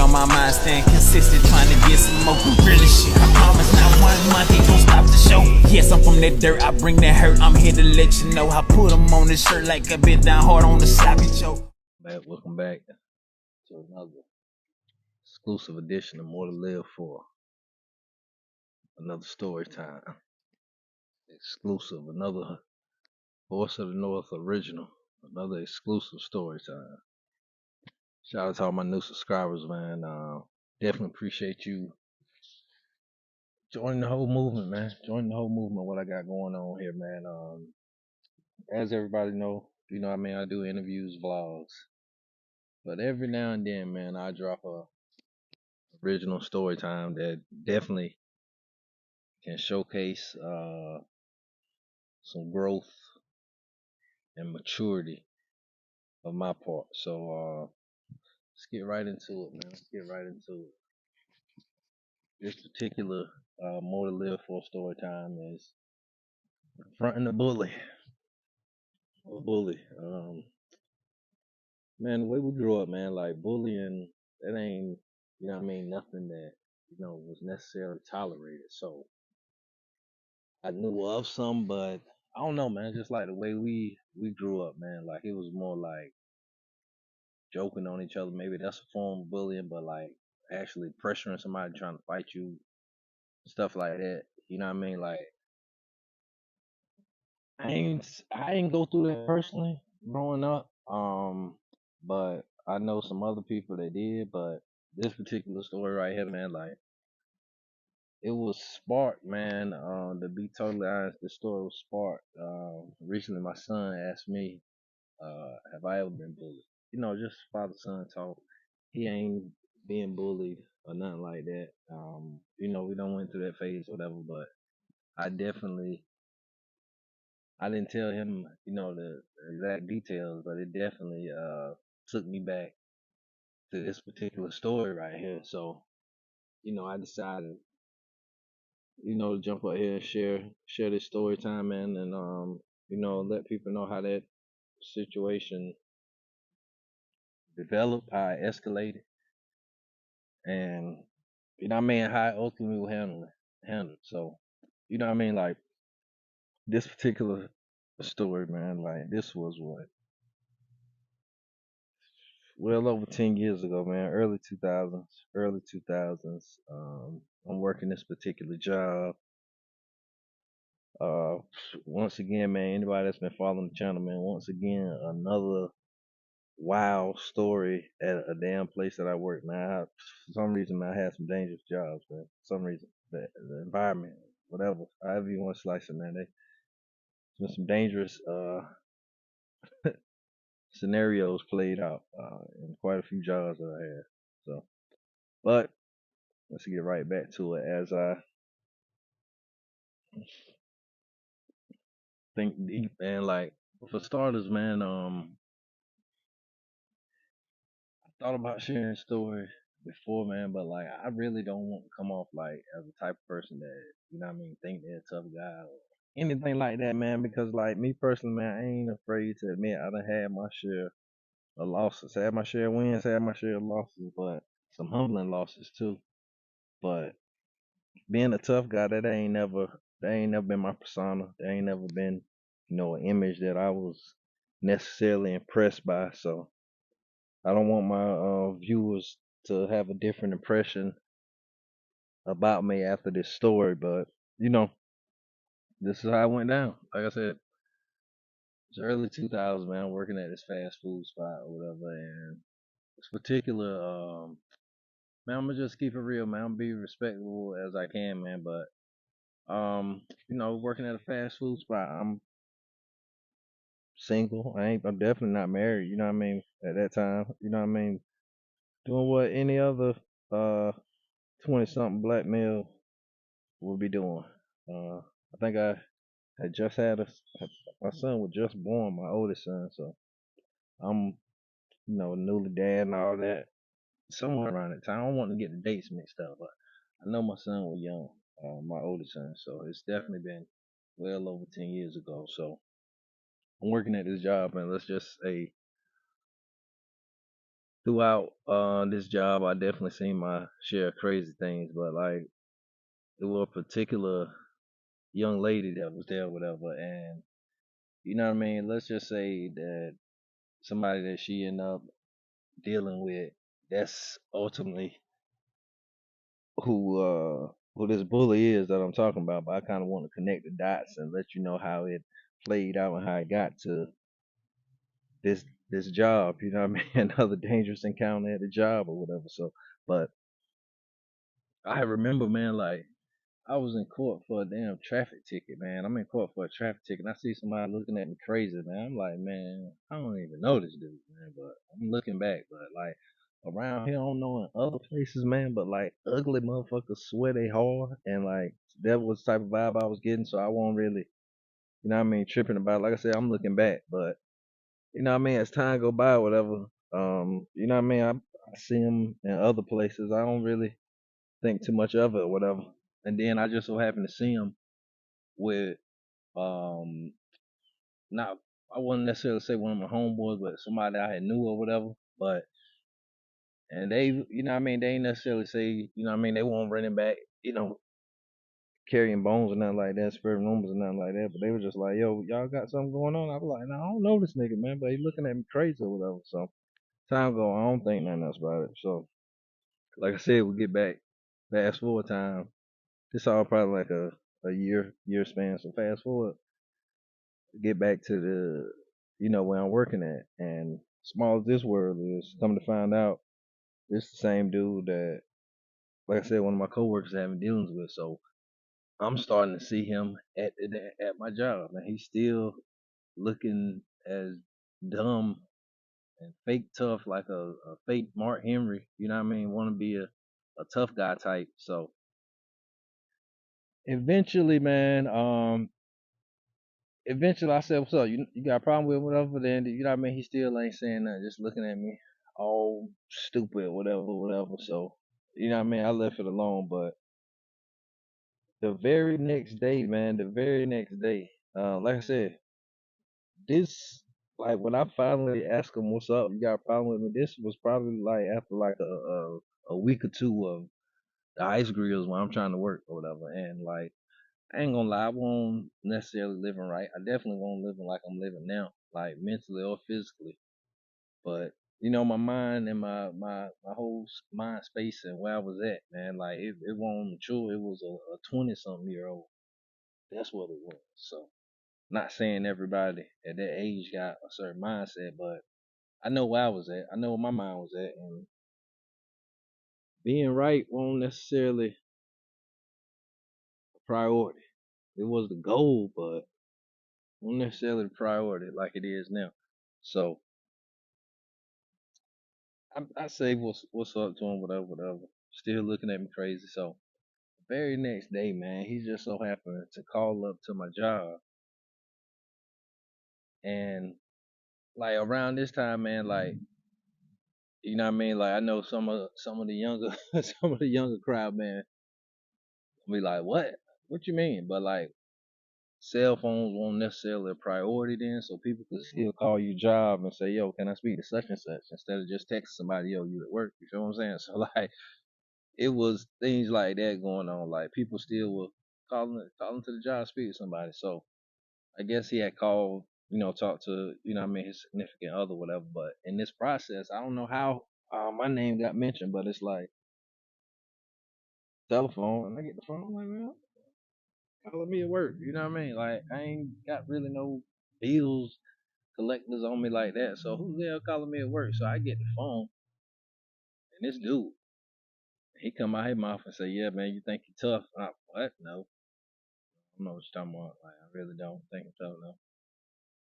on my mind, staying consistent, trying to get some more really shit. I promise not one month ain't gon' stop the show. Yes, I'm from that dirt, I bring that hurt. I'm here to let you know. I put them on this shirt like a bit down hard on the sloppy choke. Welcome back to another exclusive edition of More to Live For. Another story time. Exclusive, another Voice of the North original. Another exclusive story time. Shout out to all my new subscribers, man. Definitely appreciate you joining the whole movement, man. Joining the whole movement, what I got going on here, man. As everybody know, I do interviews, vlogs. But every now and then, man, I drop a original story time that definitely can showcase some growth and maturity of my part. So let's get right into it, man. Let's get right into it. This particular More to Live For story time is Confronting the Bully. A bully. Man, the way we grew up, man, like bullying, that ain't, nothing that, was necessarily tolerated. So I knew of some, but I don't know, man. Just like the way we grew up, man. Like it was more like joking on each other. Maybe that's a form of bullying, but like actually pressuring somebody trying to fight you, stuff like that. You know what I mean? Like I ain't go through that personally growing up. But I know some other people that did. But this particular story right here, man, like it was sparked, man. To be totally honest, the story was sparked. Recently my son asked me, have I ever been bullied? Just father son talk. He ain't being bullied or nothing like that. We don't went through that phase, whatever. But I definitely, I didn't tell him, the exact details, but it definitely took me back to this particular story right here. So, I decided, to jump up here and share this story time, man, and let people know how that situation developed, how it escalated, and how it ultimately was handled. So, like this particular story, man, like this was what, well over 10 years ago, man, early 2000s. I'm working this particular job. Uh, Once again, man, anybody that's been following the channel, man, once again, another wild story at a damn place that I work, man. For some reason, man, I had some dangerous jobs, man. For some reason, the environment, whatever, however you want to slice it, man. There's been some dangerous scenarios played out in quite a few jobs that I had. So, but let's get right back to it as I think deep, man. Like for starters, man, I thought about sharing a story before, man, but like I really don't want to come off like as the type of person that, think they're a tough guy or anything like that, man, because like me personally, man, I ain't afraid to admit I done had my share of losses, had my share of wins, had my share of losses, but some humbling losses too. But being a tough guy, that ain't never been my persona. That ain't never been, an image that I was necessarily impressed by. So I don't want my viewers to have a different impression about me after this story, but you know, this is how it went down. Like I said, it's early 2000s, man. I'm working at this fast food spot or whatever, and this particular, man, I'm gonna just keep it real, man. I'm gonna be respectful as I can, man. But working at a fast food spot, I'm single. I'm definitely not married. You know what I mean? At that time, you know what I mean? Doing what any other 20 something black male would be doing. I think I had just had my son was just born, my oldest son, so I'm, newly dad and all that. Somewhere around that time. I don't want to get the dates mixed up, but I know my son was young, my oldest son, so it's definitely been well over 10 years ago. So I'm working at this job, and let's just say throughout this job, I definitely seen my share of crazy things, but like there was a particular young lady that was there, whatever, and you know what I mean. Let's just say that somebody that she ended up dealing with, that's ultimately who this bully is that I'm talking about. But I kind of want to connect the dots and let you know how it played out and how it got to this job. You know what I mean? Another dangerous encounter at the job or whatever. So, but I remember, man, like I was in court for a damn traffic ticket, man. I'm in court for a traffic ticket. And I see somebody looking at me crazy, man. I'm like, man, I don't even know this dude, man. But I'm looking back, but like around here, I don't know in other places, man. But like ugly motherfuckers swear they hard, and like that was the type of vibe I was getting. So I won't really, you know what I mean, tripping about it. Like I said, I'm looking back, but you know what I mean. As time go by, whatever, you know what I mean. I see them in other places. I don't really think too much of it or whatever. And then I just so happen to see him with um not I wouldn't necessarily say one of my homeboys, but somebody I had knew or whatever. But and they, you know what I mean, they ain't necessarily say, you know what I mean, they won't running back, you know, carrying bones or nothing like that, spreading rumors or nothing like that. But they were just like, yo, y'all got something going on? I was like, no, I don't know this nigga, man, but he looking at me crazy or whatever. So time go, I don't think nothing else about it. So like I said, we get back, fast forward time. This all probably like a year span. So fast forward, get back to the, you know, where I'm working at. And small as this world is, come to find out, this the same dude that, like I said, one of my coworkers having dealings with. So I'm starting to see him at my job, and he's still looking as dumb and fake tough, like a fake Mark Henry. You know what I mean? Want to be a tough guy type. So eventually, man, eventually I said, "What's up? You got a problem with whatever?" Then you know what I mean. He still ain't saying nothing, just looking at me, all stupid, whatever, whatever. So you know what I mean. I left it alone. But the very next day, man, the very next day, like I said, this like when I finally asked him, "What's up? You got a problem with me?" This was probably like after like a week or two of the ice grills when I'm trying to work or whatever, and like. I ain't gonna lie, I won't necessarily living right. I definitely won't living like I'm living now, like mentally or physically. But you know, my mind and my whole mind space and where I was at, man, like it won't mature. It was a 20-something-year-old. That's what it was. So, not saying everybody at that age got a certain mindset, but I know where I was at. I know where my mind was at, and being right won't necessarily a priority. It was the goal, but won't necessarily the priority like it is now. So I say what's up to him, whatever, whatever. Still looking at me crazy. So very next day, man, he just so happened to call up to my job, and like around this time, man, like you know what I mean. Like I know some of the younger some of the younger crowd, man, be like, what? What you mean? But like cell phones weren't necessarily a priority then, so people could still call you job and say, yo, can I speak to such and such instead of just texting somebody, yo, you at work. You feel what I'm saying? So like it was things like that going on. Like people still were calling to the job, speak to somebody. So I guess he had called, you know, talked to, you know, what I mean, his significant other, whatever. But in this process, I don't know how my name got mentioned, but it's like telephone, and I get the phone, I'm like, man, calling me at work. You know what I mean? Like I ain't got really no bills collectors on me like that. So who the hell calling me at work? So I get the phone, and this dude, he come out his mouth and say, yeah, man, you think you tough? What? No. I don't know what you're talking about. Like, I really don't think so. No,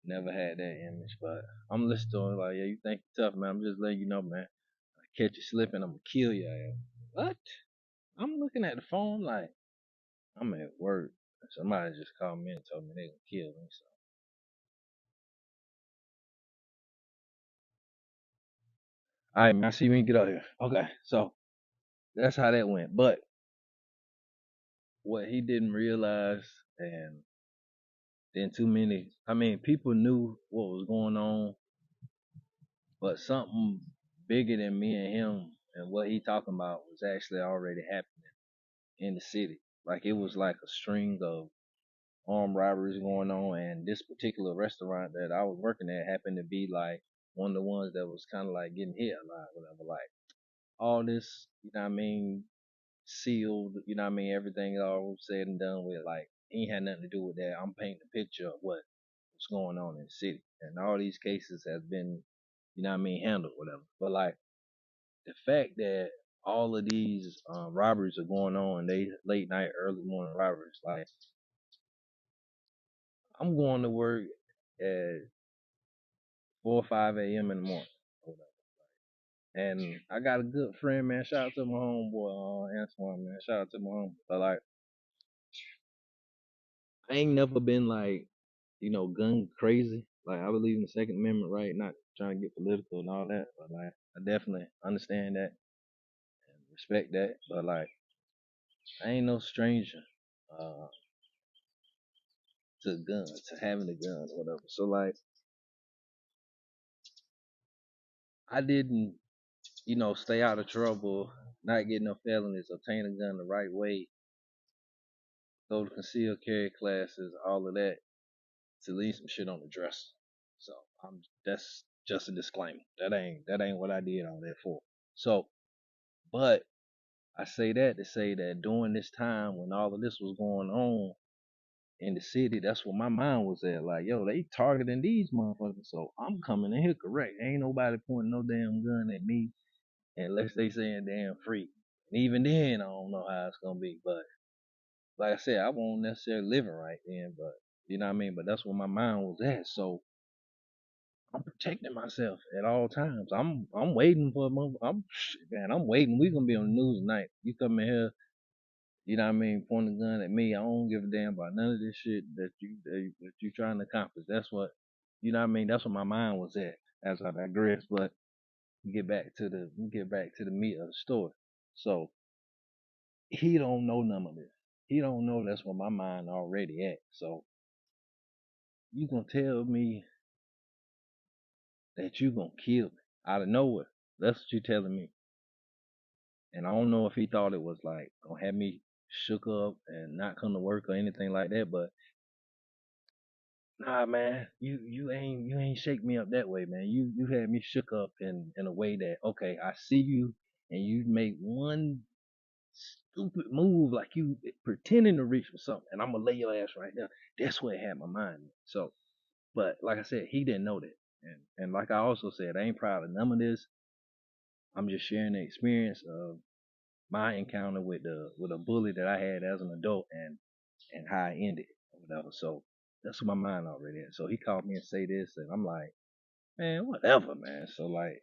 never had that image. But I'm listening to him like, yeah, you think you're tough, man. I'm just letting you know, man. I catch you slipping, I'm gonna kill your ass. What? I'm looking at the phone like I'm at work. Somebody just called me and told me they gonna kill me. So, all right, man. I see you when you get out here. Okay, so that's how that went. But what he didn't realize, and then too many. I mean, people knew what was going on, but something bigger than me and him, and what he talking about was actually already happening in the city. Like it was like a string of armed robberies going on, and this particular restaurant that I was working at happened to be like one of the ones that was kind of like getting hit a lot, whatever. Like all this, you know what I mean, sealed, you know what I mean, everything all said and done with, like, he ain't had nothing to do with that. I'm painting a picture of what's going on in the city. And all these cases have been, you know what I mean, handled, whatever. But like the fact that all of these robberies are going on, they late night, early morning robberies, like I'm going to work at 4 or 5 a.m. in the morning. And I got a good friend, man. Shout out to my homeboy, Antoine, man. Shout out to my homeboy. But like, I ain't never been like, gun crazy. Like I believe in the Second Amendment, right? Not trying to get political and all that, but like I definitely understand that and respect that. But like I ain't no stranger uh to guns, to having a gun or whatever. So like I didn't, stay out of trouble, not get no felonies, obtain a gun the right way, go to concealed carry classes, all of that, to leave some shit on the dresser. So that's just a disclaimer. That ain't what I did all that for. So, but I say that to say that during this time when all of this was going on in the city, that's where my mind was at. Like, yo, they targeting these motherfuckers, so I'm coming in here correct. Ain't nobody pointing no damn gun at me unless they saying damn free. And even then, I don't know how it's gonna be. But like I said, I won't necessarily living right then, but you know what I mean. But that's where my mind was at. So I'm protecting myself at all times. I'm waiting for a month. I'm waiting. We gonna be on the news tonight. You come in here, you know what I mean, point a gun at me. I don't give a damn about none of this shit that you trying to accomplish. That's what, you know what I mean. That's what my mind was at as I digress. But we get back to the meat of the story. So he don't know none of this. He don't know that's where my mind already at. So you gonna tell me that you gonna kill me out of nowhere? That's what you telling me. And I don't know if he thought it was like gonna have me shook up and not come to work or anything like that, but nah, man, you ain't shake me up that way, man. You had me shook up in a way that, okay, I see you and you make one stupid move like you pretending to reach for something, and I'm gonna lay your ass right there. That's what had my mind. So, but like I said, he didn't know that, and like I also said, I ain't proud of none of this. I'm just sharing the experience of my encounter with a bully that I had as an adult, and how I ended or whatever. So that's what my mind already is. So he called me and say this, and I'm like, man, whatever, man. So like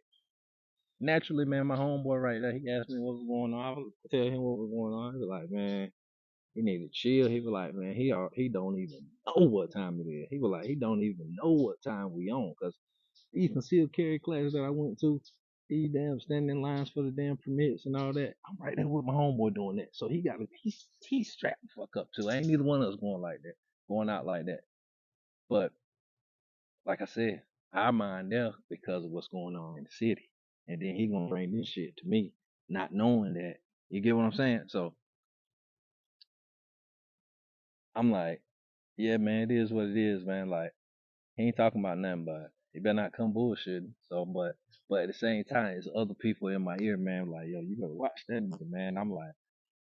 naturally, man, my homeboy right there, he asked me what was going on. I was tell him what was going on. He was like, man, he need to chill. He was like, man, he don't even know what time it is. He was like, he don't even know what time we on, cause these concealed carry classes that I went to, these damn standing in lines for the damn permits and all that. I'm right there with my homeboy doing that. So he's strapped the fuck up too. Ain't neither one of us going like that, going out like that. But like I said, I mind there because of what's going on in the city. And then he gonna bring this shit to me, not knowing that. You get what I'm saying? So I'm like, yeah, man, it is what it is, man. Like, he ain't talking about nothing, but he better not come bullshitting. So, but at the same time, it's other people in my ear, man, like, yo, you better watch that nigga, man. I'm like,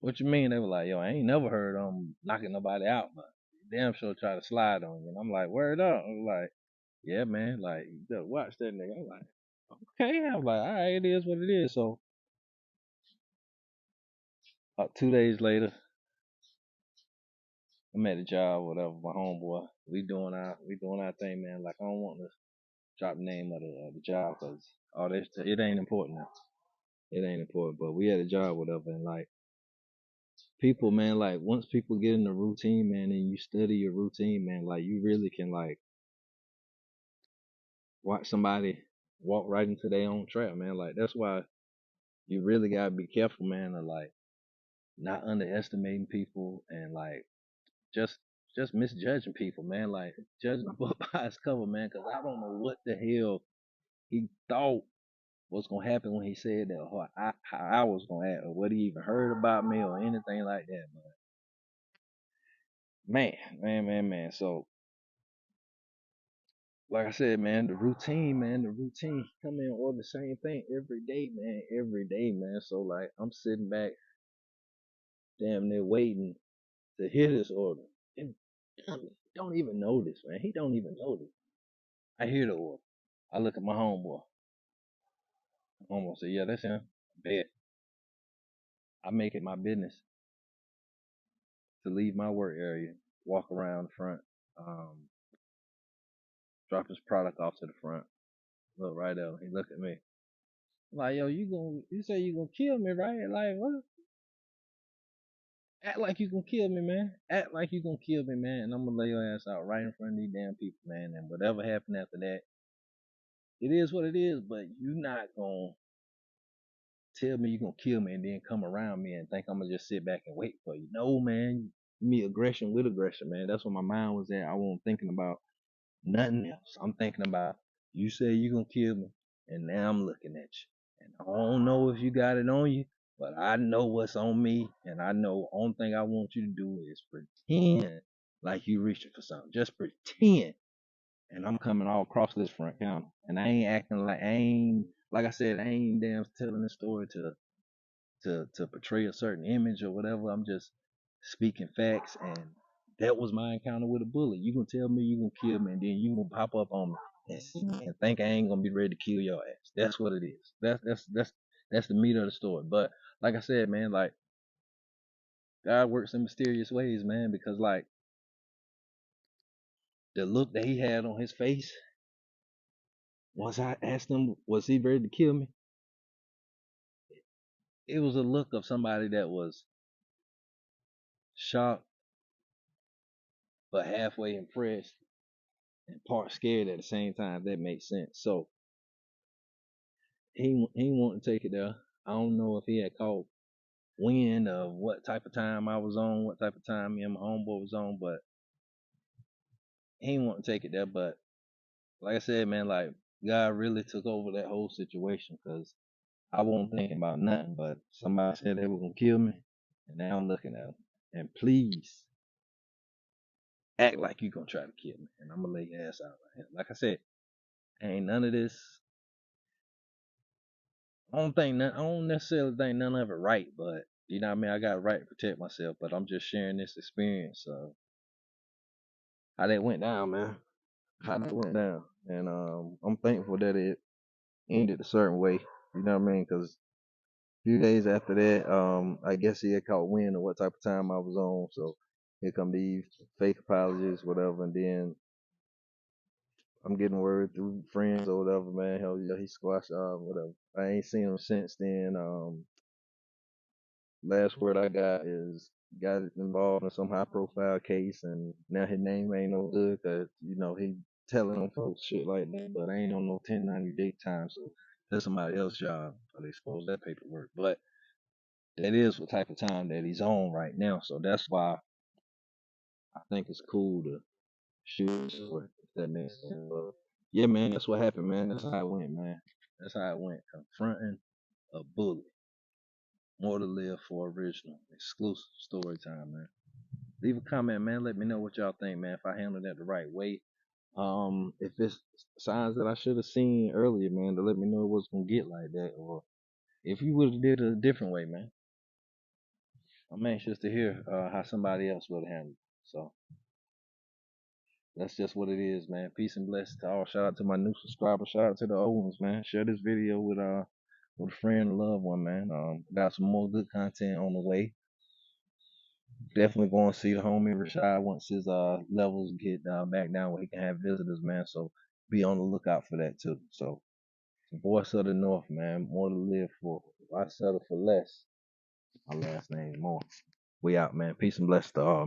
what you mean? They were like, yo, I ain't never heard knocking nobody out, but damn sure try to slide on you. And I'm like, word up. I'm like, yeah, man, like, you better watch that nigga. I'm like, okay. I'm like, all right, it is what it is. So, 2 days later, I'm at the job, whatever, my homeboy. We doing our thing, man. Like, I don't want to drop the name of the job because all this, it ain't important now. It ain't important. But we had a job, whatever, and like people, man, like once people get in the routine, man, and you study your routine, man, like you really can like watch somebody walk right into their own trap, man. Like that's why you really gotta be careful, man, of like not underestimating people and like just just misjudging people, man. Like judging a book by its cover, man, because I don't know what the hell he thought what's gonna happen when he said that, or how I was gonna act, or what he even heard about me, or anything like that. But man. So like I said, man, the routine, man, the routine. Come in and order the same thing every day, man. So like I'm sitting back, damn near waiting to hear this order. And don't even notice, man. He don't even notice. I hear the order. I look at my homeboy. Homeboy say, yeah, that's him. Bet. I make it my business to leave my work area, walk around the front, um, drop his product off to the front. Look right there. He look at me. Like, yo, you say you gonna kill me, right? Like, what? Act like you gonna kill me, man. Act like you gonna kill me, man. And I'm gonna lay your ass out right in front of these damn people, man. And whatever happened after that, it is what it is. But you not gonna tell me you gonna kill me and then come around me and think I'm gonna just sit back and wait for you. No, man. Me aggression with aggression, man. That's where my mind was at. I wasn't thinking about nothing else. I'm thinking about you say you gonna kill me, and now I'm looking at you. And I don't know if you got it on you, but I know what's on me, and I know only thing I want you to do is pretend like you reaching for something. Just pretend. And I'm coming all across this front counter, and I ain't acting like like I said, I ain't damn telling the story to portray a certain image or whatever. I'm just speaking facts, and that was my encounter with a bully. You gonna tell me you gonna kill me, and then you gonna pop up on me and think I ain't gonna be ready to kill your ass. That's what it is. That's the meat of the story. But like I said, man, like God works in mysterious ways, man, because like the look that he had on his face once I asked him, was he ready to kill me? It was a look of somebody that was shocked but halfway impressed and part scared at the same time. If that makes sense. So he wanted to take it there. I don't know if he had caught wind of what type of time I was on, what type of time me and my homeboy was on, but he didn't want to take it there. But like I said, man, like God really took over that whole situation because I wasn't thinking about nothing. But somebody said they were gonna kill me, and now I'm looking at them. And please act like you gonna try to kill me, and I'm gonna lay your ass out right here. Like I said, ain't none of this. I don't necessarily think none of it right, but you know what I mean. I got a right to protect myself, but I'm just sharing this experience of how that went down, man. How that went down, and I'm thankful that it ended a certain way. You know what I mean? Because a few days after that, I guess he had caught wind of what type of time I was on, so here come these fake apologies, whatever, and then I'm getting word through friends or whatever, man. Hell yeah, he squashed whatever. I ain't seen him since then. Last word I got is got involved in some high profile case, and now his name ain't no good 'cause you know he telling on folks shit like that, but I ain't on no 1090 day time, so that's somebody else's job. They expose that paperwork, but that is what type of time that he's on right now, so that's why I think it's cool to shoot for it, if that makes sense. But yeah, man, that's what happened, man. That's how it went, man. That's how it went. Confronting a bully. More to live for original, exclusive story time, man. Leave a comment, man. Let me know what y'all think, man. If I handled that the right way. If it's signs that I should have seen earlier, man, to let me know it was gonna get like that, or if you would have did it a different way, man. I'm anxious to hear how somebody else would have handled it. So that's just what it is, man. Peace and blessings to all. Shout out to my new subscribers. Shout out to the old ones, man. Share this video with a friend, a loved one, man. Got some more good content on the way. Definitely going to see the homie Rashad once his levels get back down where he can have visitors, man. So be on the lookout for that too. So voice of the North, man. More to live for. Why settle for less? My last name Moore. We out, man. Peace and blessings to all.